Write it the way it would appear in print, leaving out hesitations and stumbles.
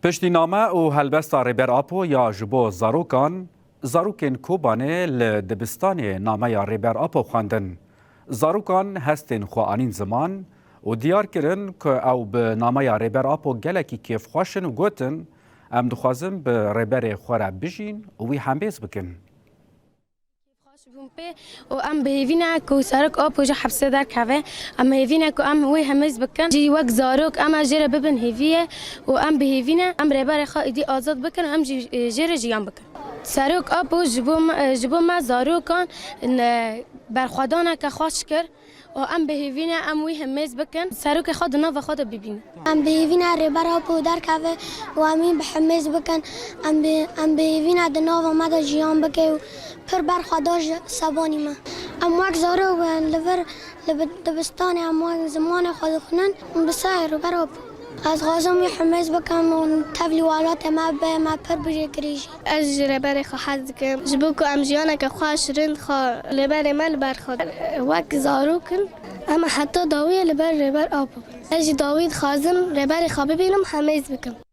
پشتینامه و هلبستا ریبر آپو یا جبو زاروکین کوبانه لدبستان نامه یا ریبر آپو خواندن. زاروکان هستین خوانین زمان و دیار کرن که او به نامه یا ریبر آپو گلکی کیف خوشن و گوتن ام دخوازم به ریبر خورا بجین و وی همبیز بکن. و ام بهیوینا کو سرک آب وجه حبسه در کهوه ام هیوینا کو ام وی همز بکن جی وقت زاروک ام جره ببن هیویه و ام بهیوینا ام ربر خایدی آزاد بکن ام جره جیان بکن سرک آب و جبو ما زاروکان برخوادانه که خوش کر و ام بهیوینا ام وی همز بکن سرک خود نو خود ببین ام بهیوینا ربر آب در کهوه و امی بحمز بکن ام بهیوینا دنو ما دا جیان بکن پر برخواداش سبانی ما ام وقت زارو لور دبستان ام وقت زمان خود خونن بسایر و براب از غازم حمز بکم و تبلی والات ما به ما پر بجه کریش از ربر خواهد کم جبو که ام جیانه که خواهش رند خواه لبر من لبر خود وقت زارو کن اما حتی داوی لبر آب از داوید خازم ربر خواه ببینم حمز بکم